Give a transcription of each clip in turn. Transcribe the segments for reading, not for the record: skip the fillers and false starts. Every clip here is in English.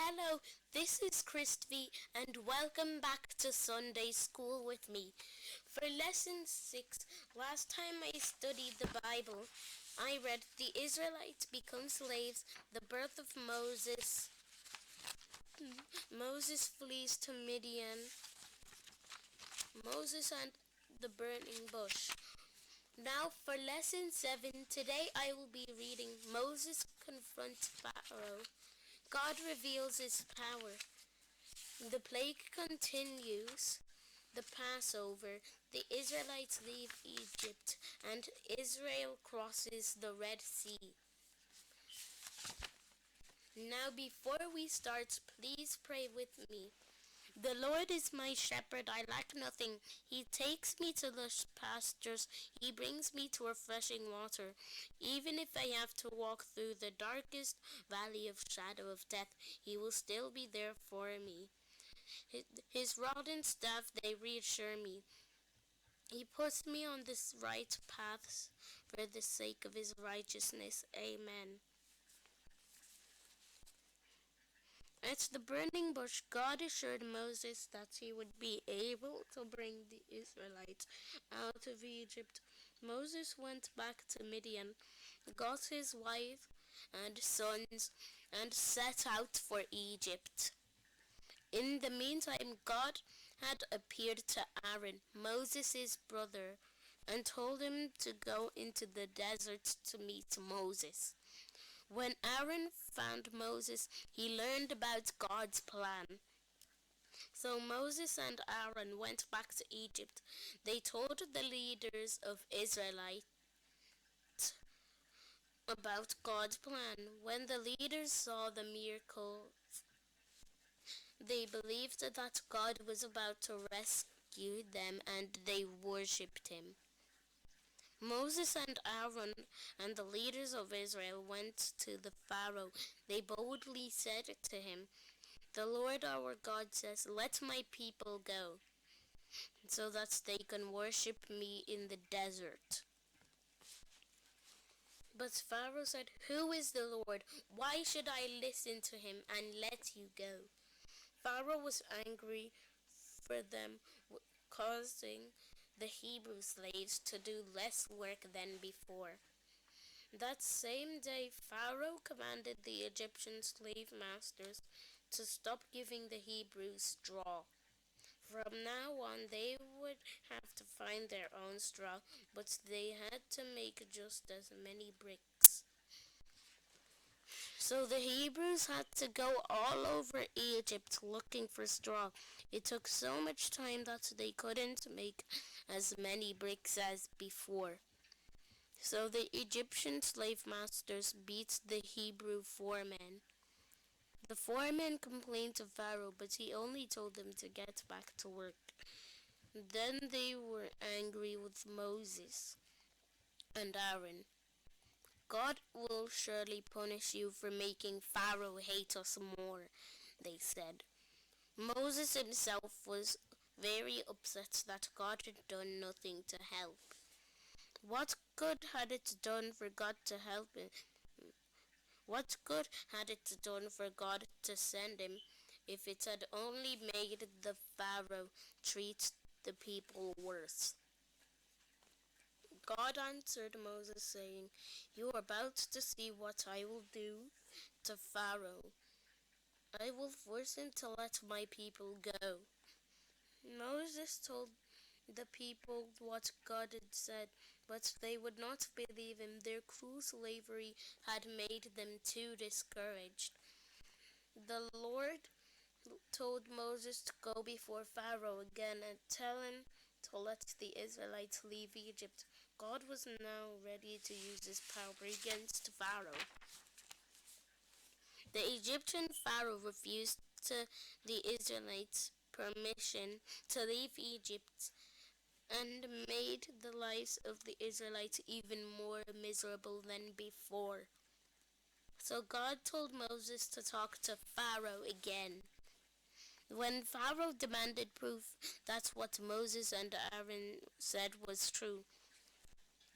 Hello, this is Christvi and welcome back to Sunday School with me. For lesson 6, last time I studied the Bible, I read the Israelites become slaves, the birth of Moses, Moses flees to Midian, Moses and the burning bush. Now for lesson 7, today I will be reading Moses confronts Pharaoh. God reveals his power. The plague continues. The Passover. The Israelites leave Egypt and Israel crosses the Red Sea. Now before we start, please pray with me. The Lord is my shepherd, I lack nothing. He takes me to lush pastures. He brings me to refreshing water. Even if I have to walk through the darkest valley of shadow of death, He will still be there for me. His rod and staff, they reassure me. He puts me on the right paths for the sake of His righteousness. Amen. At the burning bush, God assured Moses that he would be able to bring the Israelites out of Egypt. Moses went back to Midian, got his wife and sons, and set out for Egypt. In the meantime, God had appeared to Aaron, Moses' brother, and told him to go into the desert to meet Moses. When Aaron found Moses, he learned about God's plan. So Moses and Aaron went back to Egypt. They told the leaders of Israelites about God's plan. When the leaders saw the miracle, they believed that God was about to rescue them and they worshipped him. Moses and Aaron and the leaders of Israel went to the Pharaoh. They boldly said to him, "The Lord our God says, 'Let my people go, so that they can worship me in the desert.'" But Pharaoh said, "Who is the Lord? Why should I listen to him and let you go?" Pharaoh was angry for them, causing the Hebrew slaves to do less work than before. That same day, Pharaoh commanded the Egyptian slave masters to stop giving the Hebrews straw. From now on, they would have to find their own straw, but they had to make just as many bricks. So the Hebrews had to go all over Egypt looking for straw. It took so much time that they couldn't make as many bricks as before. So the Egyptian slave masters beat the Hebrew foremen. The foremen complained to Pharaoh, but he only told them to get back to work. Then they were angry with Moses and Aaron. "God will surely punish you for making Pharaoh hate us more," they said. Moses himself was very upset that God had done nothing to help. What good had it done for God to help him? What good had it done for God to send him if it had only made the Pharaoh treat the people worse? God answered Moses, saying, "You are about to see what I will do to Pharaoh. I will force him to let my people go." Moses told the people what God had said, but they would not believe him. Their cruel slavery had made them too discouraged. The Lord told Moses to go before Pharaoh again and tell him to let the Israelites leave Egypt. God was now ready to use his power against Pharaoh. The Egyptian Pharaoh refused the Israelites permission to leave Egypt and made the lives of the Israelites even more miserable than before. So God told Moses to talk to Pharaoh again. When Pharaoh demanded proof that what Moses and Aaron said was true,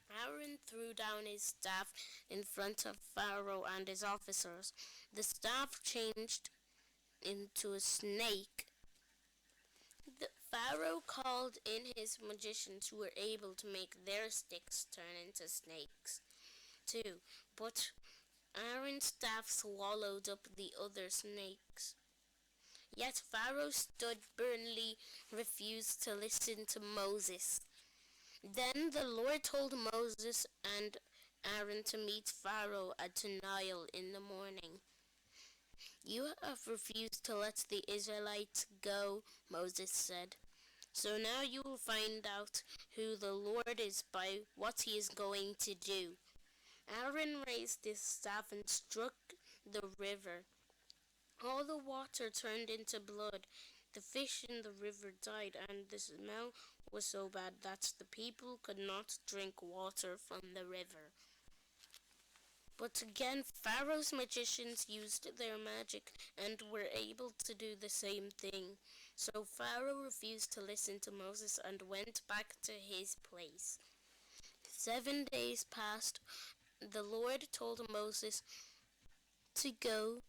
Aaron threw down his staff in front of Pharaoh and his officers. The staff changed into a snake. The Pharaoh called in his magicians who were able to make their sticks turn into snakes too, but Aaron's staff swallowed up the other snakes. Yet Pharaoh stubbornly refused to listen to Moses. Then the Lord told Moses and Aaron to meet Pharaoh at Nile in the morning. "You have refused to let the Israelites go," Moses said. "So now you will find out who the Lord is by what he is going to do." Aaron raised his staff and struck the river. All the water turned into blood. The fish in the river died, and the smell was so bad that the people could not drink water from the river. But again, Pharaoh's magicians used their magic and were able to do the same thing. So Pharaoh refused to listen to Moses and went back to his place. 7 days passed. The Lord told Moses to go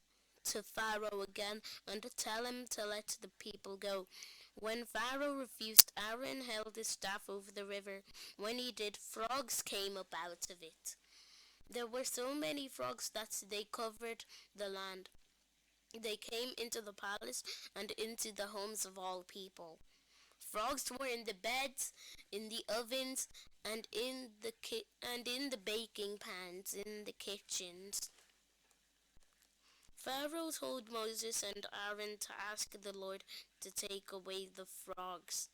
to Pharaoh again and tell him to let the people go. When Pharaoh refused, Aaron held his staff over the river. When he did, frogs came up out of it. There were so many frogs that they covered the land. They came into the palace and into the homes of all people. Frogs were in the beds, in the ovens, and in the baking pans in the kitchens. Pharaoh told Moses and Aaron to ask the Lord to take away the frogs.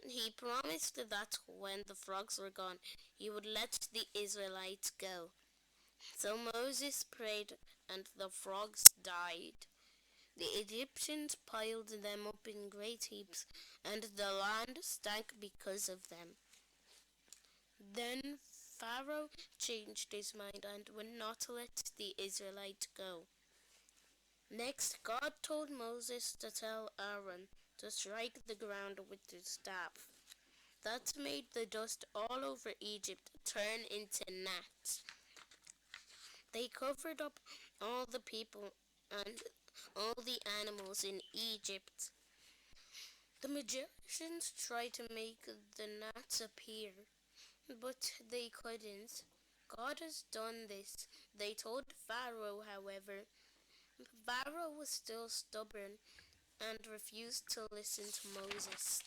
He promised that when the frogs were gone, he would let the Israelites go. So Moses prayed, and the frogs died. The Egyptians piled them up in great heaps, and the land stank because of them. Then Pharaoh changed his mind and would not let the Israelites go. Next, God told Moses to tell Aaron to strike the ground with his staff. That made the dust all over Egypt turn into gnats. They covered up all the people and all the animals in Egypt. The magicians tried to make the gnats appear, but they couldn't. "God has done this," they told Pharaoh, however. Pharaoh was still stubborn and refused to listen to Moses.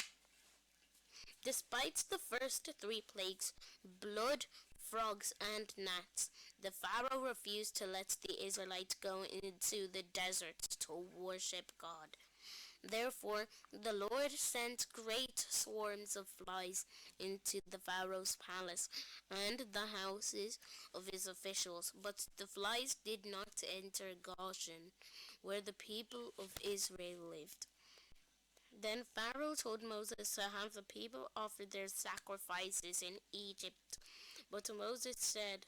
Despite the first three plagues, blood, frogs, and gnats, the Pharaoh refused to let the Israelites go into the desert to worship God. Therefore, the Lord sent great swarms of flies into the Pharaoh's palace and the houses of his officials, but the flies did not enter Goshen, where the people of Israel lived. Then Pharaoh told Moses to have the people offer their sacrifices in Egypt. But Moses said,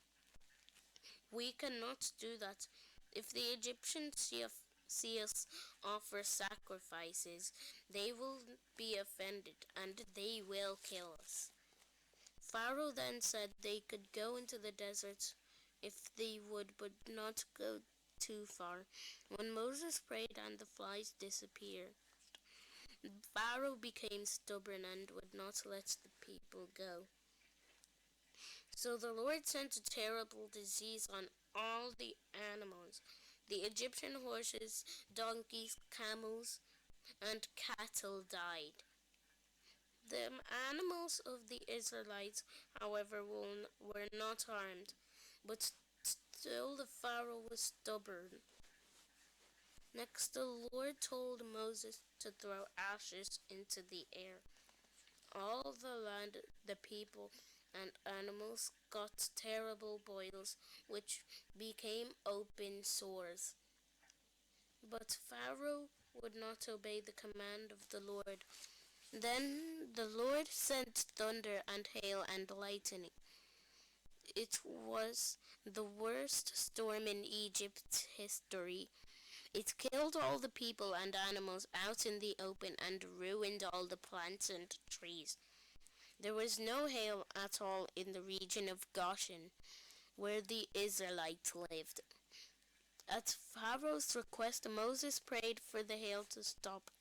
"We cannot do that. If the Egyptians see us offer sacrifices, they will be offended and they will kill us." Pharaoh then said they could go into the desert if they would, but not go too far. When Moses prayed and the flies disappeared, Pharaoh became stubborn and would not let the people go. So the Lord sent a terrible disease on all the animals. The Egyptian horses, donkeys, camels, and cattle died. The animals of the Israelites, however, were not harmed, but still the Pharaoh was stubborn. Next, the Lord told Moses to throw ashes into the air. All the land, the people, and animals got terrible boils, which became open sores. But Pharaoh would not obey the command of the Lord. Then the Lord sent thunder and hail and lightning. It was the worst storm in Egypt's history. It killed all the people and animals out in the open and ruined all the plants and trees. There was no hail at all in the region of Goshen, where the Israelites lived. At Pharaoh's request, Moses prayed for the hail to stop.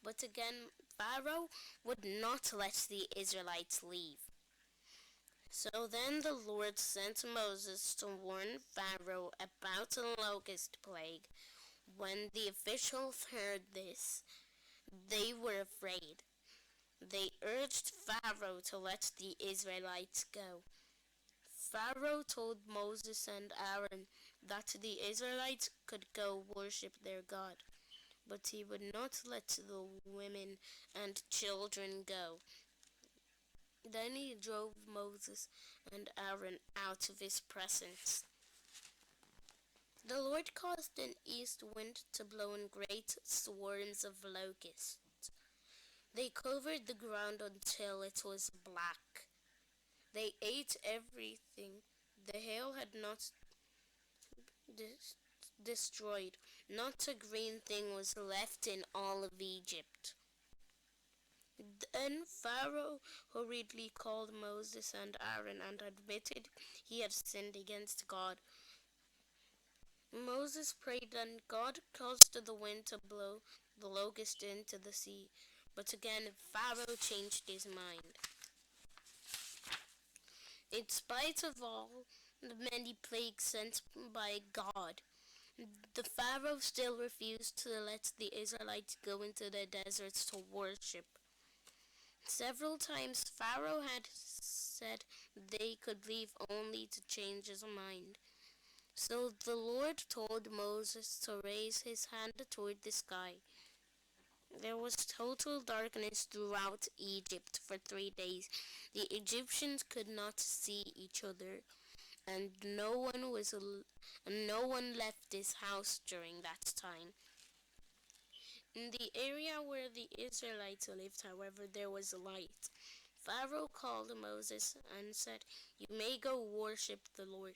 But again, Pharaoh would not let the Israelites leave. So then the Lord sent Moses to warn Pharaoh about a locust plague. When the officials heard this, they were afraid. They urged Pharaoh to let the Israelites go. Pharaoh told Moses and Aaron that the Israelites could go worship their God, but he would not let the women and children go. Then he drove Moses and Aaron out of his presence. The Lord caused an east wind to blow in great swarms of locusts. They covered the ground until it was black. They ate everything the hail had not destroyed. Not a green thing was left in all of Egypt. Then Pharaoh hurriedly called Moses and Aaron and admitted he had sinned against God. Moses prayed and God caused the wind to blow the locust into the sea. But again Pharaoh changed his mind. In spite of all the many plagues sent by God, the Pharaoh still refused to let the Israelites go into the deserts to worship. Several times Pharaoh had said they could leave only to change his mind. So the Lord told Moses to raise his hand toward the sky. There was total darkness throughout Egypt for 3 days. The Egyptians could not see each other, and no one left his house during that time. In the area where the Israelites lived, however, there was light. Pharaoh called Moses and said, "You may go worship the Lord.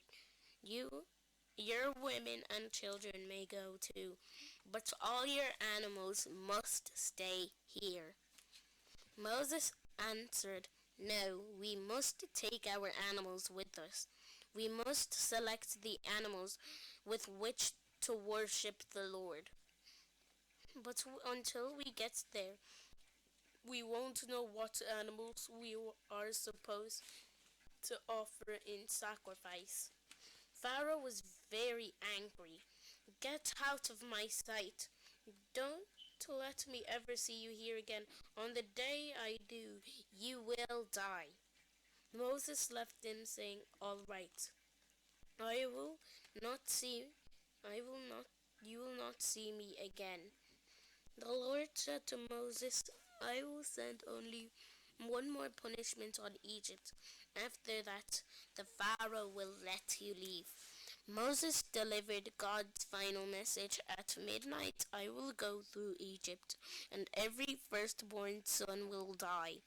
Your women and children may go too, but all your animals must stay here." Moses answered, "No, we must take our animals with us. We must select the animals with which to worship the Lord. But until we get there, we won't know what animals we are supposed to offer in sacrifice." Pharaoh was very angry. "Get out of my sight. Don't let me ever see you here again. On the day I do, you will die." Moses left him saying, "All right. I will not see I will not you will not see me again." The Lord said to Moses, "I will send only one more punishment on Egypt. After that, the Pharaoh will let you leave." Moses delivered God's final message at midnight. "I will go through Egypt, and every firstborn son will die.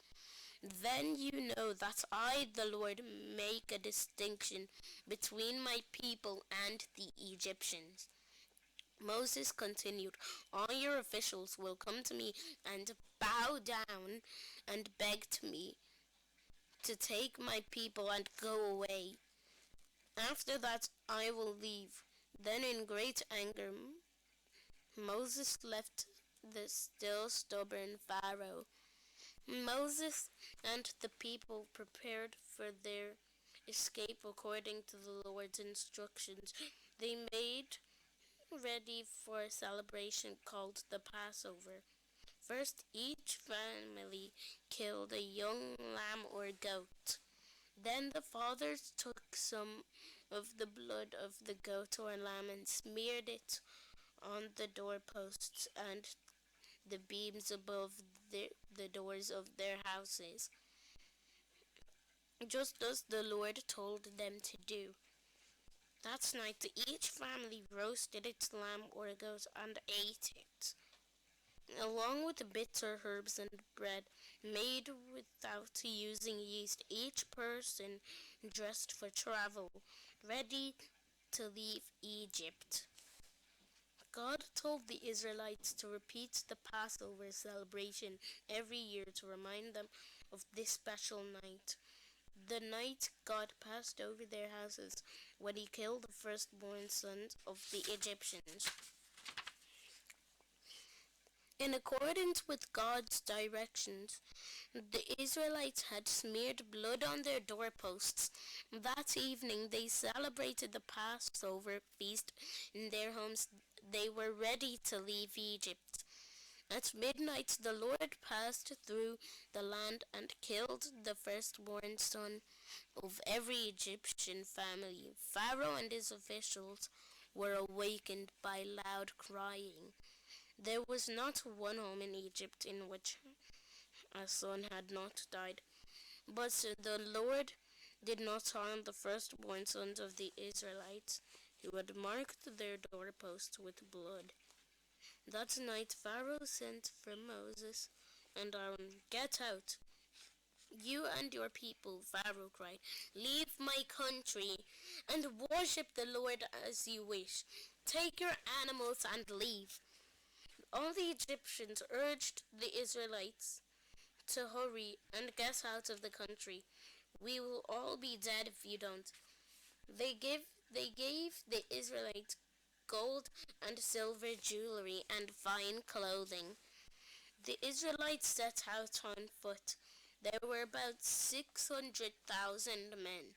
Then you know that I, the Lord, make a distinction between my people and the Egyptians." Moses continued, "All your officials will come to me and bow down and beg to me to take my people and go away. After that I will leave." Then in great anger Moses left the still stubborn Pharaoh. Moses and the people prepared for their escape according to the Lord's instructions. They made ready for a celebration called the Passover. First, each family killed a young lamb or goat. Then the fathers took some of the blood of the goat or lamb and smeared it on the doorposts and the beams above the doors of their houses, just as the Lord told them to do. That night each family roasted its lamb or goat and ate it, along with bitter herbs and bread made without using yeast. Each person dressed for travel, ready to leave Egypt. God told the Israelites to repeat the Passover celebration every year to remind them of this special night. the night God passed over their houses when he killed the firstborn sons of the Egyptians. In accordance with God's directions, the Israelites had smeared blood on their doorposts. That evening they celebrated the Passover feast in their homes. They were ready to leave Egypt. At midnight the Lord passed through the land and killed the firstborn son of every Egyptian family. Pharaoh and his officials were awakened by loud crying. There was not one home in Egypt in which a son had not died. But the Lord did not harm the firstborn sons of the Israelites, who had marked their doorposts with blood. That night Pharaoh sent for Moses and Aaron. "Get out, you and your people," Pharaoh cried. "Leave my country and worship the Lord as you wish. Take your animals and leave." All the Egyptians urged the Israelites to hurry and get out of the country. "We will all be dead if you don't." They gave the Israelites gold and silver jewelry and fine clothing. The Israelites set out on foot. There were about 600,000 men,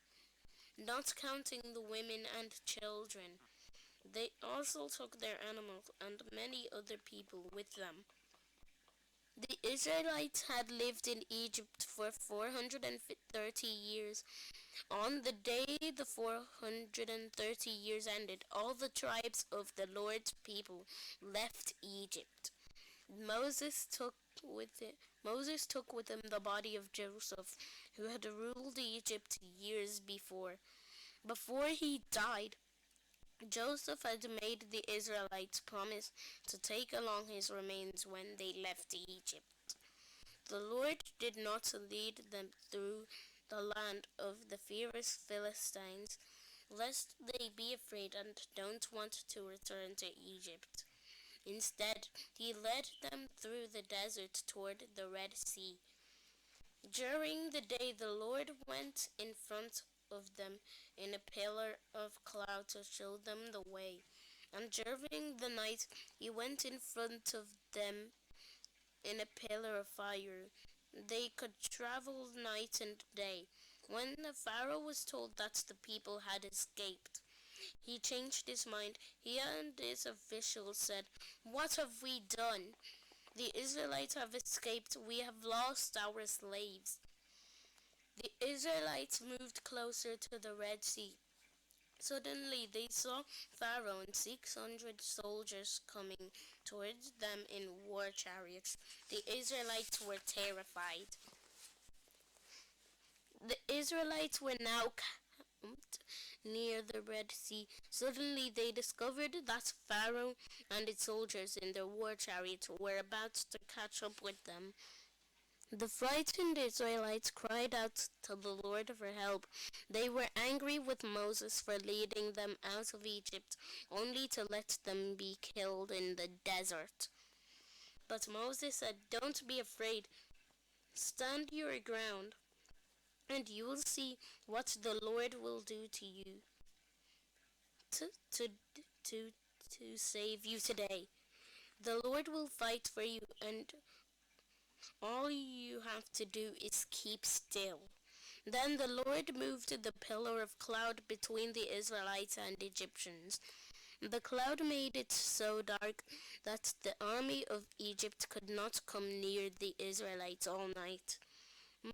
not counting the women and children. They also took their animals and many other people with them. The Israelites had lived in Egypt for 430 years. On the day the 430 years ended, all the tribes of the Lord's people left Egypt. Moses took with it, Moses took with him the body of Joseph, who had ruled Egypt years before. Before he died, Joseph had made the Israelites promise to take along his remains when they left Egypt. The Lord did not lead them through the land of the fierce Philistines, lest they be afraid and don't want to return to Egypt. Instead, he led them through the desert toward the Red Sea. During the day, the Lord went in front of them in a pillar of cloud to show them the way. And during the night, he went in front of them in a pillar of fire. They could travel night and day. When the Pharaoh was told that the people had escaped, he changed his mind. He and his officials said, "What have we done? The Israelites have escaped. We have lost our slaves." The Israelites moved closer to the Red Sea. Suddenly they saw Pharaoh and 600 soldiers coming towards them in war chariots. The Israelites were terrified. The Israelites were now camped near the Red Sea. Suddenly they discovered that Pharaoh and his soldiers in their war chariots were about to catch up with them. The frightened Israelites cried out to the Lord for help. They were angry with Moses for leading them out of Egypt, only to let them be killed in the desert. But Moses said, "Don't be afraid. Stand your ground, and you will see what the Lord will do to you to, to, to, to save you today. The Lord will fight for you, and all you have to do is keep still." Then the Lord moved the pillar of cloud between the Israelites and Egyptians. The cloud made it so dark that the army of Egypt could not come near the Israelites all night.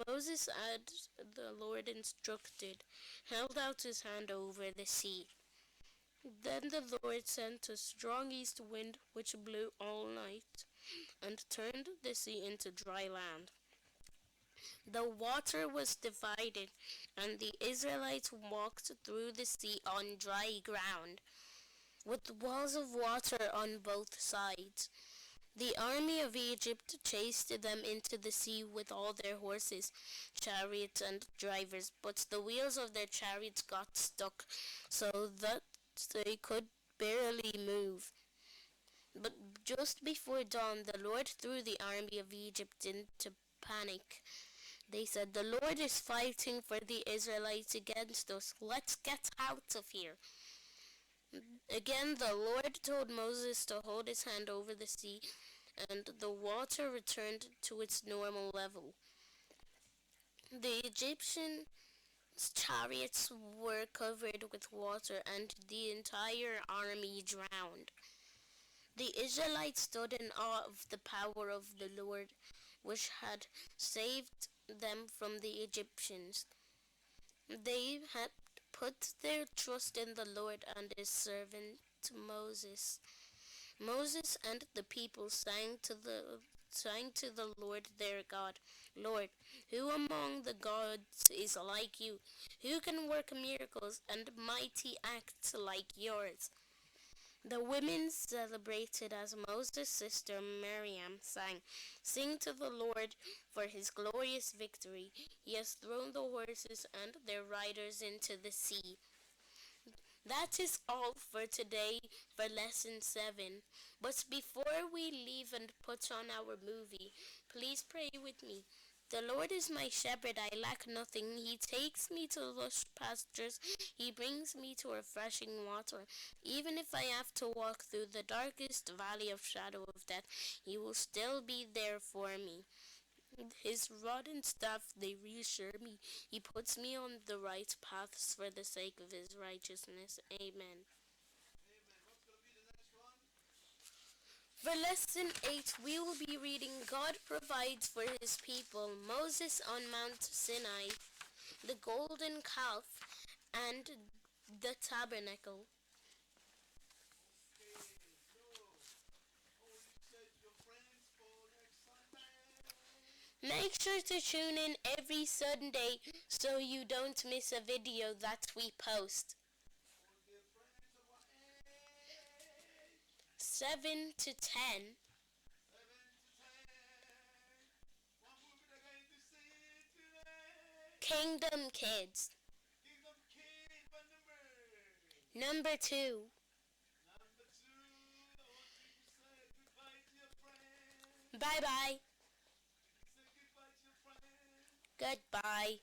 Moses, as the Lord instructed, held out his hand over the sea. Then the Lord sent a strong east wind which blew all night and turned the sea into dry land. The water was divided, and the Israelites walked through the sea on dry ground, with walls of water on both sides. The army of Egypt chased them into the sea with all their horses, chariots, and drivers, but the wheels of their chariots got stuck so that they could barely move. But just before dawn, the Lord threw the army of Egypt into panic. They said, "The Lord is fighting for the Israelites against us. Let's get out of here." Again, the Lord told Moses to hold his hand over the sea, and the water returned to its normal level. The Egyptian chariots were covered with water, and the entire army drowned. The Israelites stood in awe of the power of the Lord, which had saved them from the Egyptians. They had put their trust in the Lord and his servant Moses. Moses and the people sang to the Lord their God. "Lord, who among the gods is like you? Who can work miracles and mighty acts like yours?" The women celebrated as Moses' sister Miriam sang, "Sing to the Lord for his glorious victory. He has thrown the horses and their riders into the sea." That is all for today for lesson 7. But before we leave and put on our movie, please pray with me. "The Lord is my shepherd, I lack nothing. He takes me to lush pastures. He brings me to refreshing water. Even if I have to walk through the darkest valley of shadow of death, He will still be there for me. His rod and staff, they reassure me. He puts me on the right paths for the sake of his righteousness." Amen. For lesson 8, we will be reading God provides for his people, Moses on Mount Sinai, the golden calf, and the tabernacle. Make sure to tune in every Sunday so you don't miss a video that we post. 7 to 10. Kingdom Kids. Number 2. Bye bye. Goodbye.